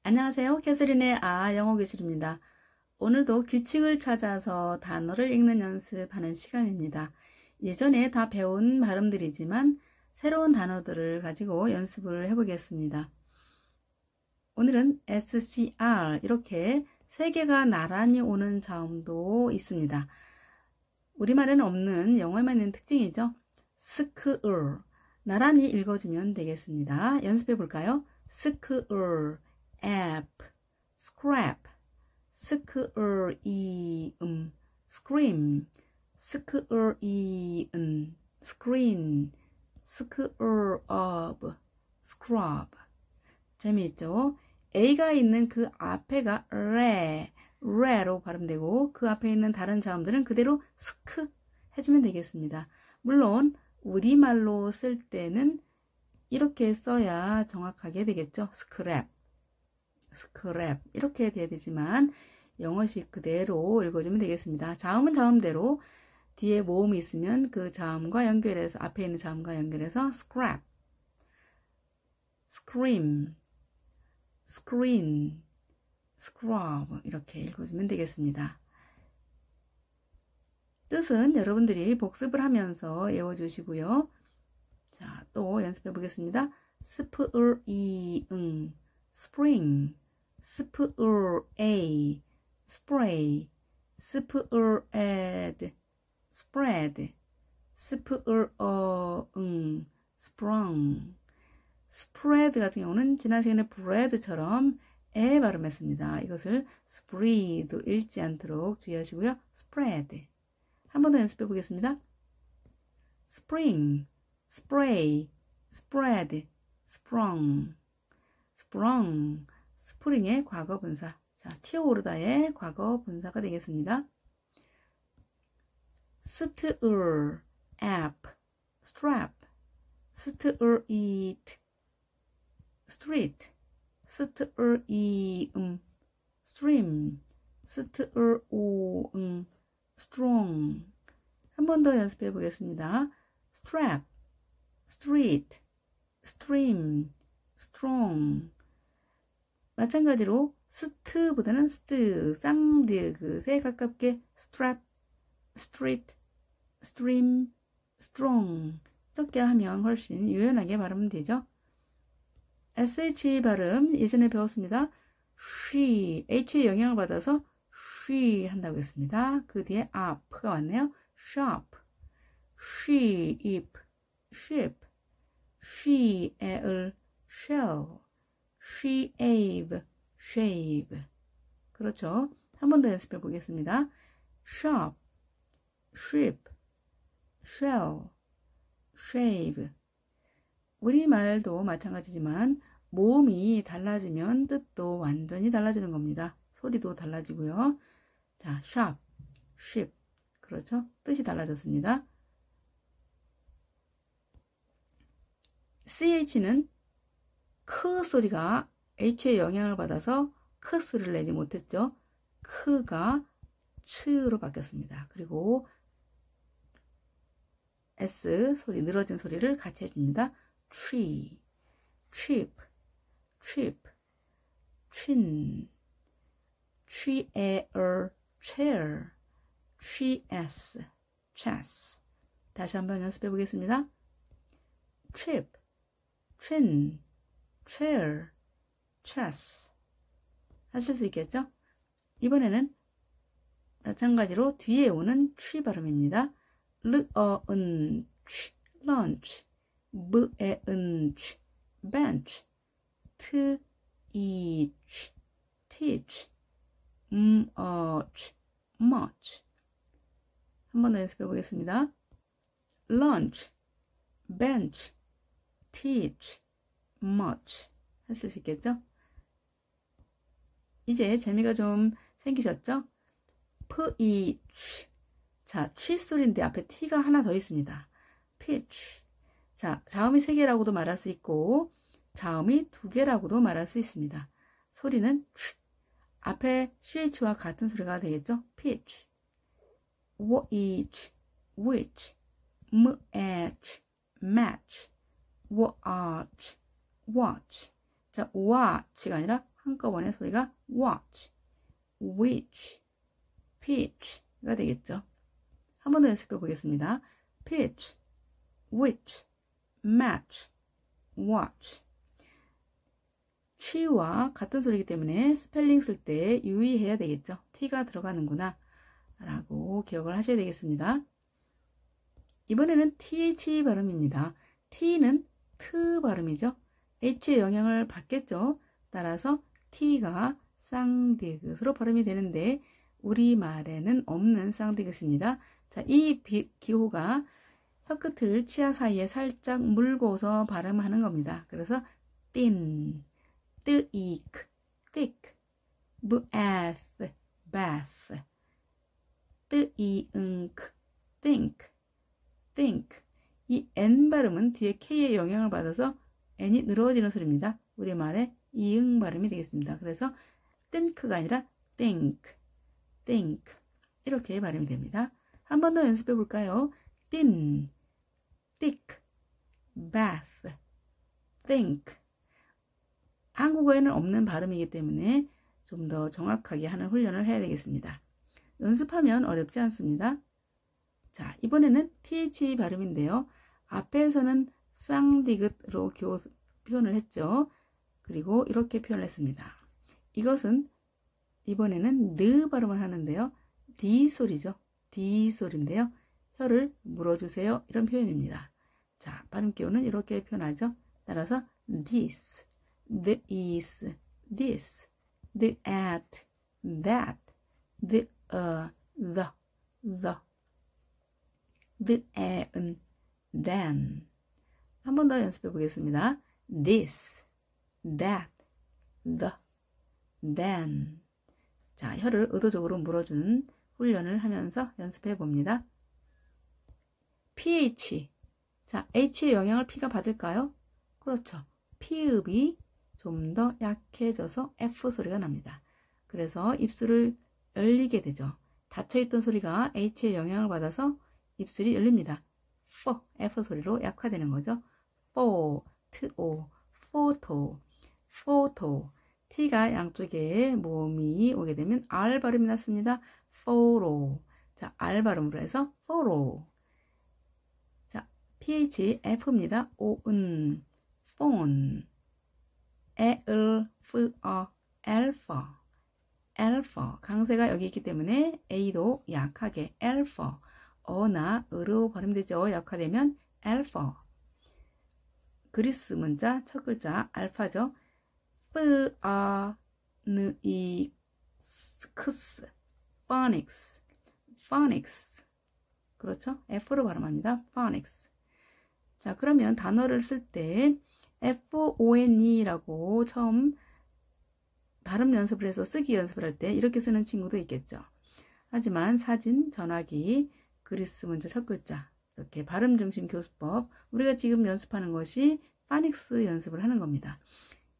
안녕하세요. 캐서린의 영어 교실입니다. 오늘도 규칙을 찾아서 단어를 읽는 연습하는 시간입니다. 예전에 다 배운 발음들이지만 새로운 단어들을 가지고 연습을 해보겠습니다. 오늘은 SCR 이렇게 세 개가 나란히 오는 자음도 있습니다. 우리말에는 없는 영어에만 있는 특징이죠. 스크을 나란히 읽어주면 되겠습니다. 연습해 볼까요? 스크을 app, scrap, scream, screen, scrub, scrub. 재미있죠? A가 있는 그 앞에가 re로 발음되고 그 앞에 있는 다른 자음들은 그대로 스크 해주면 되겠습니다. 물론 우리말로 쓸 때는 이렇게 써야 정확하게 되겠죠. scrap 이렇게 돼야 되지만 영어식 그대로 읽어주면 되겠습니다. 자음은 자음대로 뒤에 모음이 있으면 그 자음과 연결해서 앞에 있는 자음과 연결해서 scrap, scream, screen, scrub 이렇게 읽어주면 되겠습니다. 뜻은 여러분들이 복습을 하면서 외워주시고요. 자, 또 연습해 보겠습니다. 스프을 spring, spray, spray, spread, spread, sprung. spread 같은 경우는 지난 시간에 bread처럼 에 발음했습니다. 이것을 spread 읽지 않도록 주의하시고요. spread. 한 번 더 연습해 보겠습니다. spring, spray, spread, sprung. sprung, 스프링의 과거 분사. 자, 튀어오르다의 과거 분사가 되겠습니다. stir, app, strap, stir eat, street, stir stream, stir strong. 한 번 더 연습해 보겠습니다. strap, street, stream, strong. 마찬가지로 스트보다는 스트, 쌍디귿에 가깝게 strap, street, stream, strong 이렇게 하면 훨씬 유연하게 발음은 되죠. SH 발음 예전에 배웠습니다. she, H의 영향을 받아서 she 한다고 했습니다. 그 뒤에 up가 왔네요. shop, sheep, sheep, she'll, shell, shave, shave. 그렇죠. 한 번 더 연습해 보겠습니다. shop, sheep, shell, shave. 우리말도 마찬가지지만 모음이 달라지면 뜻도 완전히 달라지는 겁니다. 소리도 달라지고요. 자, shop, sheep. 그렇죠. 뜻이 달라졌습니다. CH는 크 소리가 H의 영향을 받아서 크 소리를 내지 못했죠. 크가 츠로 바뀌었습니다. 그리고 S 소리, 늘어진 소리를 같이 해줍니다. tree, trip, trip, chin, chair, chair, chess, chess. 다시 한번 연습해 보겠습니다. trip, chin, chair, chess. 하실 수 있겠죠? 이번에는 마찬가지로 뒤에 오는 취 발음입니다. lunch, lunch, bench, bench, teach, teach, much, much. 한 번 더 연습해 보겠습니다. lunch, bench, teach, much. 하실 수 있겠죠? 이제 재미가 좀 생기셨죠? peach. 자, 취 소리인데 앞에 t가 하나 더 있습니다. peach. 자, 자음이 3개라고도 말할 수 있고 자음이 2개라고도 말할 수 있습니다. 소리는 취. 앞에 ch와 같은 소리가 되겠죠? peach. which, which, match, match, watch, watch. 자, watch가 아니라 한꺼번에 소리가 watch, which, pitch가 되겠죠. 한 번 더 연습해 보겠습니다. pitch, which, match, watch. 취와 같은 소리이기 때문에 스펠링 쓸 때 유의해야 되겠죠. t가 들어가는구나 라고 기억을 하셔야 되겠습니다. 이번에는 th 발음입니다. t는 트 발음이죠. h의 영향을 받겠죠. 따라서 t가 쌍디귿으로 발음이 되는데 우리말에는 없는 쌍디귿입니다. 자, 이 기호가 혀끝을 치아 사이에 살짝 물고서 발음하는 겁니다. 그래서 thin, thick, thick, bath, bath, think, think, think. 이 N 발음은 뒤에 K의 영향을 받아서 N이 늘어지는 소리입니다. 우리말의 이응 발음이 되겠습니다. 그래서 think가 아니라 think, think 이렇게 발음이 됩니다. 한 번 더 연습해 볼까요? thin, thick, bath, think. 한국어에는 없는 발음이기 때문에 좀 더 정확하게 하는 훈련을 해야 되겠습니다. 연습하면 어렵지 않습니다. 자, 이번에는 th 발음인데요. 앞에서는 쌍디귿으로 표현을 했죠. 그리고 이렇게 표현을 했습니다. 이것은 이번에는 르 발음을 하는데요. D 소리죠. D 소리인데요. 혀를 물어주세요. 이런 표현입니다. 자, 발음 기호는 이렇게 표현하죠. 따라서 this, this, this, the at, that, the and, then. 한 번 더 연습해 보겠습니다. this, that, then. 자, 혀를 의도적으로 물어주는 훈련을 하면서 연습해 봅니다. ph. 자, h의 영향을 p가 받을까요? 그렇죠. 피읍이 좀 더 약해져서 f 소리가 납니다. 그래서 입술을 열리게 되죠. 닫혀있던 소리가 h의 영향을 받아서 입술이 열립니다. f 소리로 약화되는 거죠. photo, t가 양쪽에 모음이 오게 되면 r 발음이 났습니다. photo. 자, r 발음으로 해서 photo. 자, ph f입니다. o은, phone, alpha. 강세가 여기 있기 때문에 a도 약하게 alpha. 어나 으로 발음되죠. 약화되면 alpha. 그리스 문자 첫 글자 알파죠. phonics. 그렇죠? F로 발음합니다. phonics. 자, 그러면 단어를 쓸 때 FONE라고 처음 발음 연습을 해서 쓰기 연습을 할 때 이렇게 쓰는 친구도 있겠죠. 하지만 사진, 전화기, 그리스 문자 첫 글자 이렇게 발음 중심 교수법, 우리가 지금 연습하는 것이 파닉스 연습을 하는 겁니다.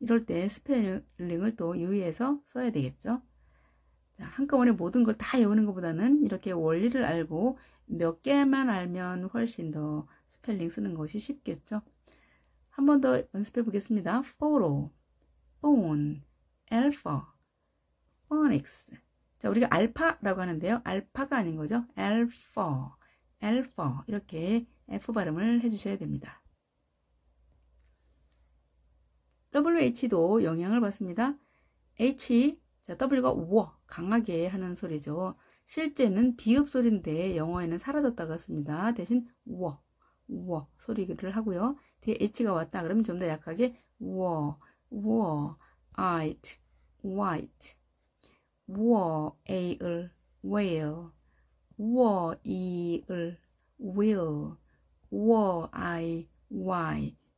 이럴 때 스펠링을 또 유의해서 써야 되겠죠. 자, 한꺼번에 모든 걸 다 외우는 것보다는 이렇게 원리를 알고 몇 개만 알면 훨씬 더 스펠링 쓰는 것이 쉽겠죠. 한 번 더 연습해 보겠습니다. photo, phone, alpha, phonics. 자, 우리가 알파라고 하는데요. 알파가 아닌 거죠. alpha 이렇게 F 발음을 해주셔야 됩니다. WH도 영향을 받습니다. H, 자, W가 워, 강하게 하는 소리죠. 실제는 비읍 소리인데 영어에는 사라졌다고 씁니다. 대신 워 소리를 하고요. 뒤에 H가 왔다 그러면 좀 더 약하게 white, whale, will,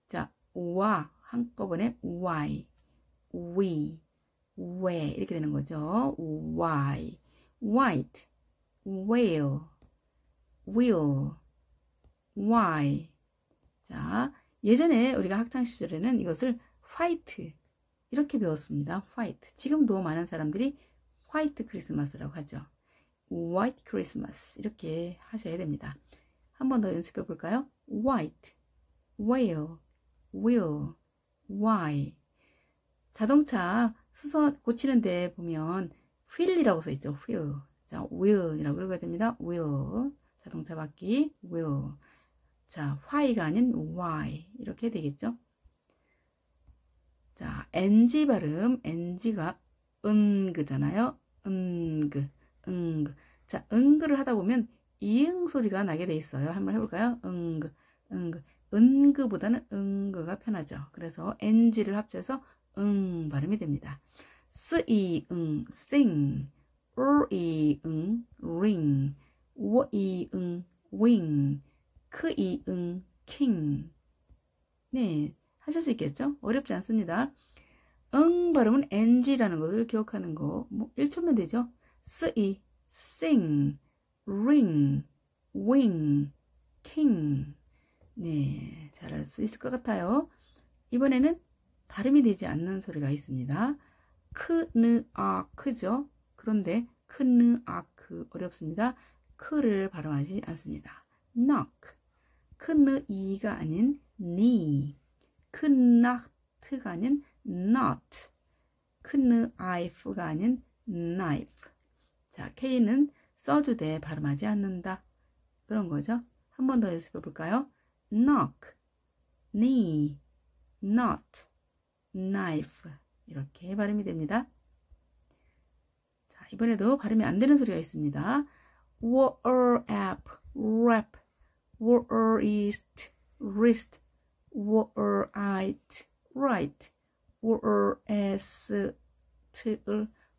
자, 와 한꺼번에 y, we 이렇게 되는 거죠. white, whale, will, why. 자, 예전에 우리가 학창 시절에는 이것을 화이트 이렇게 배웠습니다. 화이트. 지금도 많은 사람들이 화이트 크리스마스라고 하죠. white Christmas 이렇게 하셔야 됩니다. 한 번 더 연습해 볼까요? white, whale, will, why. 자동차 수선 고치는데 보면 wheel이라고 써 있죠. wheel. 자, will이라고 읽어야 됩니다. will. 자동차 바퀴 will. 자, why가 아닌 why. 이렇게 되겠죠. 자, ng 발음. ng가 은그잖아요. 은그. 은그. 자, 은그를 하다 보면 이응 소리가 나게 돼 있어요. 한번 해볼까요? 은그. 은그. 은그보다는 은그가 편하죠. 그래서 ng를 합쳐서 발음이 됩니다. 쓰이응 sing, 으이응 ring, 워이응 wing, 크이응 king. 네, 하실 수 있겠죠? 어렵지 않습니다. 발음은 ng라는 것을 기억하는 거 뭐 1초면 되죠. 쓰이, sing, ring, wing, king. 네, 잘할 수 있을 것 같아요. 이번에는 발음이 되지 않는 소리가 있습니다. 크느 아 크죠. 그런데 크느 아 크 어렵습니다. 크를 발음하지 않습니다. knock. 크느 이가 아닌 니. 크나트가 아닌 not. 크느 아이프가 아닌 knife. 자, K는 써주되 발음하지 않는다. 그런 거죠. 한 번 더 연습해 볼까요? knock, knee, not, knife. 이렇게 발음이 됩니다. 자, 이번에도 발음이 안 되는 소리가 있습니다. were, app, rap, were, east, wrist, were, right, right, were, s,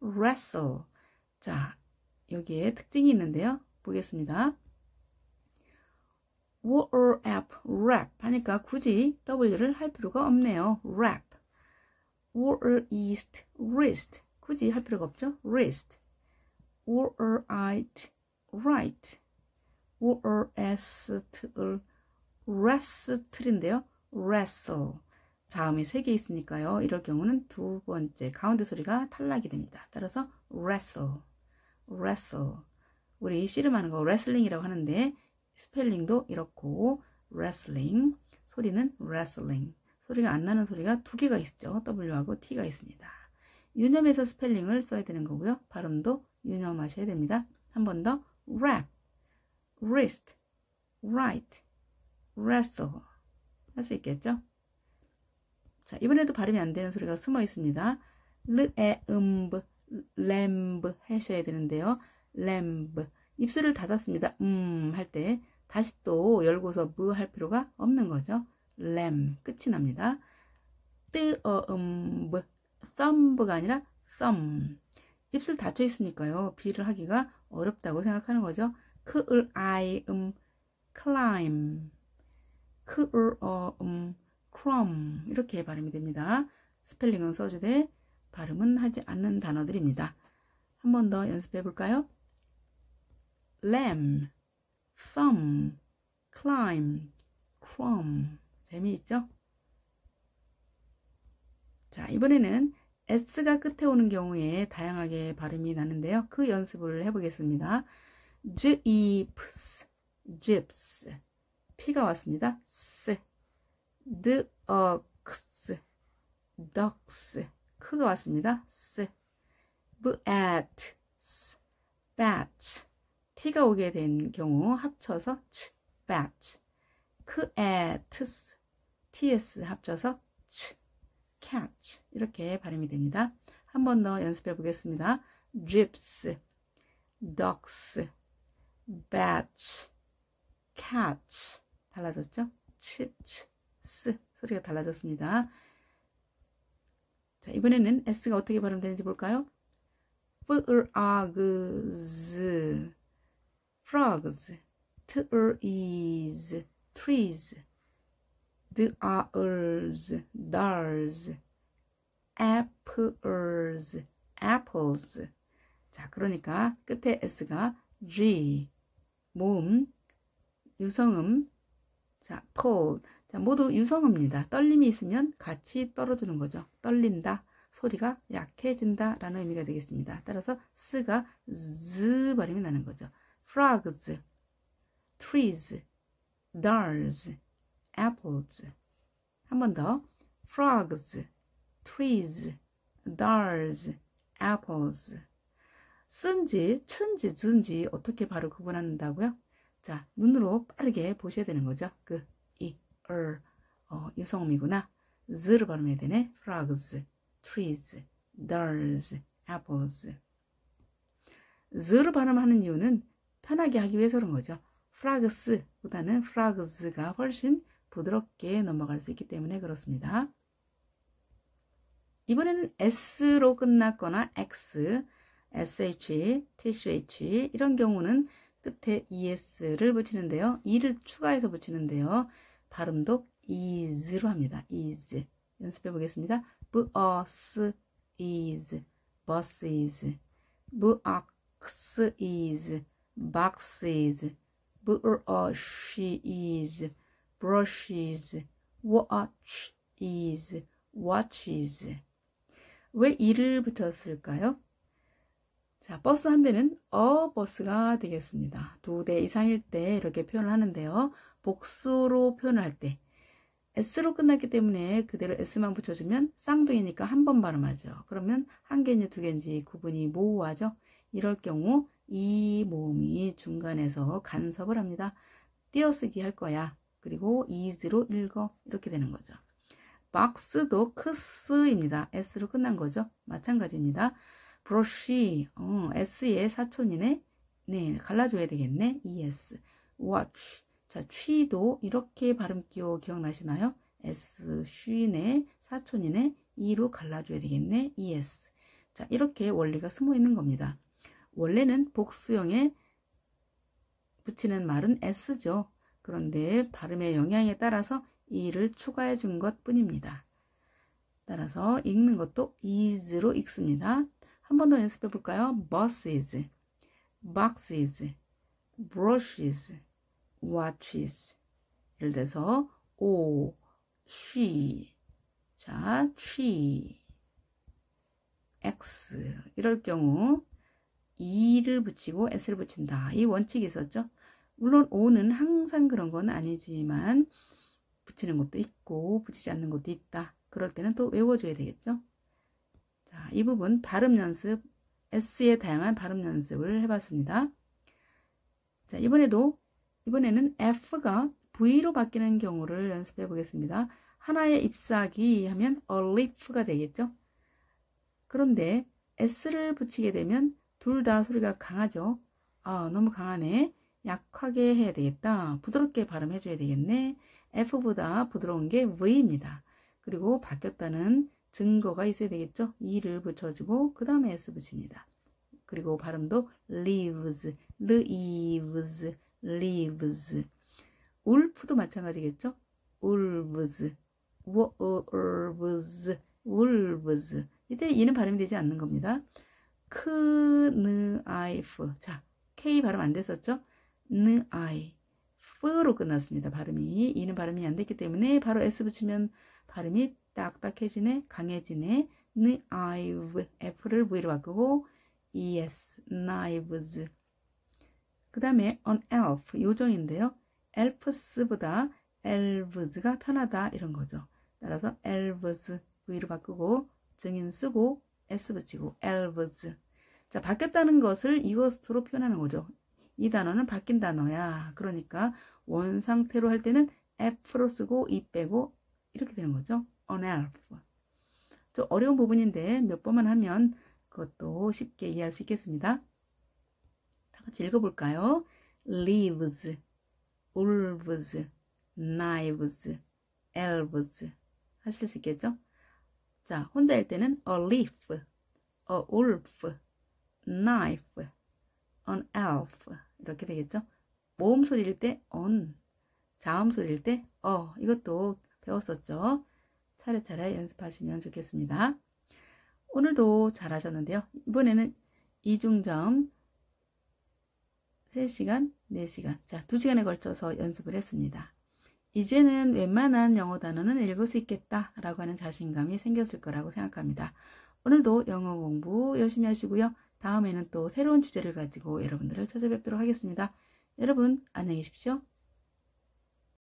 wrestle. 자, 여기에 특징이 있는데요. 보겠습니다. were, app, rap 하니까 굳이 W를 할 필요가 없네요. rap. were, east, wrist. 굳이 할 필요가 없죠. wrist. were, right, right. were, s, wrestl인데요. wrestle. 자음이 3개 있으니까요. 이럴 경우는 두 번째 가운데 소리가 탈락이 됩니다. 따라서 wrestle, wrestle. 우리 씨름하는 거 wrestling이라고 하는데 스펠링도 이렇고 wrestling, 소리는 wrestling. 소리가 안 나는 소리가 두 개가 있죠. W하고 T가 있습니다. 유념해서 스펠링을 써야 되는 거고요. 발음도 유념하셔야 됩니다. 한 번 더 wrap, wrist, right, wrestle 할 수 있겠죠? 자, 이번에도 발음이 안 되는 소리가 숨어 있습니다. 르에 램브 하셔야 되는데요. 램브. 입술을 닫았습니다. 할 때 다시 또 열고서 할 필요가 없는 거죠. 램 끝이 납니다. thumb가 아니라 thumb. 입술 닫혀 있으니까요. B를 하기가 어렵다고 생각하는 거죠. climb, crumb 이렇게 발음이 됩니다. 스펠링은 써주되 발음은 하지 않는 단어들입니다. 한 번 더 연습해 볼까요? lamb, thumb, climb, crumb. 재미있죠? 자, 이번에는 S가 끝에 오는 경우에 다양하게 발음이 나는데요. 그 연습을 해보겠습니다. zips, zips. P가 왔습니다. S. ducks, ducks. 크가 왔습니다. S. bats, bats. T가 오게 된 경우 합쳐서 ch, bats. cats, ts 합쳐서 ch, catch. 이렇게 발음이 됩니다. 한 번 더 연습해 보겠습니다. drips, ducks, bats, catch. 달라졌죠? ch, ch, s 소리가 달라졌습니다. 자, 이번에는 S가 어떻게 발음되는지 볼까요? frogs, frogs, trees, trees, dolls, dolls, apples, apples. 자, 그러니까 끝에 S가 G, 모음, 유성음, 자, pull. 자, 모두 유성어입니다. 떨림이 있으면 같이 떨어주는 거죠. 떨린다, 소리가 약해진다 라는 의미가 되겠습니다. 따라서 S가 Z 발음이 나는 거죠. frogs, trees, dolls, apples. 한 번 더. frogs, trees, doors, apples. 쓴지, 춘지, 즈인지 어떻게 바로 구분한다고요? 자, 눈으로 빠르게 보셔야 되는 거죠. 그, 유성음이구나. z를 발음해야 되네. frogs, trees, doors, apples. z를 발음하는 이유는 편하게 하기 위해서 그런 거죠. frogs보다는 frogs가 훨씬 부드럽게 넘어갈 수 있기 때문에 그렇습니다. 이번에는 s로 끝났거나 x, sh, tsh 이런 경우는 끝에 es를 붙이는데요. e를 추가해서 붙이는데요. 발음도 is로 합니다. is. 연습해 보겠습니다. bus is, buses, box is, boxes, brush is, brushes, watch is, watches. 왜 이를 붙였을까요? 자, 버스 한 대는 버스가 되겠습니다. 2대 이상일 때 이렇게 표현을 하는데요. 복수로 표현을 할 때 S로 끝났기 때문에 그대로 S만 붙여주면 쌍둥이니까 한 번 발음하죠. 그러면 한 개인지 두 개인지 구분이 모호하죠. 이럴 경우 이 모음이 중간에서 간섭을 합니다. 띄어쓰기 할 거야. 그리고 is로 읽어. 이렇게 되는 거죠. 박스도 크스입니다. S로 끝난 거죠. 마찬가지입니다. 브러쉬, S의 사촌이네. 네, 갈라줘야 되겠네. ES. watch. 자, 취도 이렇게 발음 기억나시나요? S, 쉬네, 사촌이네. E로 갈라줘야 되겠네. ES. 자, 이렇게 원리가 숨어 있는 겁니다. 원래는 복수형에 붙이는 말은 S죠. 그런데 발음의 영향에 따라서 E를 추가해 준 것 뿐입니다. 따라서 읽는 것도 is로 읽습니다. 한 번 더 연습해 볼까요? buses, boxes, brushes, watches. 예를 들어서 O, she, 자, she, x. 이럴 경우 e를 붙이고 s를 붙인다. 이 원칙이 있었죠. 물론 O는 항상 그런 건 아니지만 붙이는 것도 있고 붙이지 않는 것도 있다. 그럴 때는 또 외워줘야 되겠죠. 자, 이 부분 발음 연습, S의 다양한 발음 연습을 해봤습니다. 자, 이번에는 F가 V로 바뀌는 경우를 연습해 보겠습니다. 하나의 잎사귀 하면 a leaf가 되겠죠. 그런데 S를 붙이게 되면 둘 다 소리가 강하죠. 너무 강하네. 약하게 해야 되겠다. 부드럽게 발음해 줘야 되겠네. F보다 부드러운 게 V입니다. 그리고 바뀌었다는 증거가 있어야 되겠죠. E를 붙여주고 그 다음에 S 붙입니다. 그리고 발음도 leaves, leaves, leaves. 울프도 마찬가지겠죠. wolves, wolves, wolves. 이때 E는 발음이 되지 않는 겁니다. knife. 자, K 발음 안 됐었죠. knife. F로 끝났습니다. 발음이. E는 발음이 안 됐기 때문에 바로 S 붙이면 발음이 딱딱해지네. 강해지네. knife. F를 V로 바꾸고 ES. knives. 그 다음에 an elf. 요정인데요. elfs보다 elves가 편하다. 이런 거죠. 따라서 elves. V로 바꾸고 증인 쓰고 S 붙이고 elves. 자, 바뀌었다는 것을 이것으로 표현하는 거죠. 이 단어는 바뀐 단어야. 그러니까 원 상태로 할 때는 F로 쓰고 E 빼고 이렇게 되는 거죠. an elf. 좀 어려운 부분인데 몇 번만 하면 그것도 쉽게 이해할 수 있겠습니다. 다 같이 읽어볼까요? leaves, wolves, knives, elves. 하실 수 있겠죠? 자, 혼자일 때는 a leaf, a wolf, knife, an elf 이렇게 되겠죠. 모음 소리일 때 on, 자음 소리일 때 이것도 배웠었죠. 차례차례 연습하시면 좋겠습니다. 오늘도 잘하셨는데요. 이번에는 이중점 3시간, 4시간, 자 2시간에 걸쳐서 연습을 했습니다. 이제는 웬만한 영어 단어는 읽을 수 있겠다 라고 하는 자신감이 생겼을 거라고 생각합니다. 오늘도 영어 공부 열심히 하시고요. 다음에는 또 새로운 주제를 가지고 여러분들을 찾아뵙도록 하겠습니다. 여러분 안녕히 계십시오.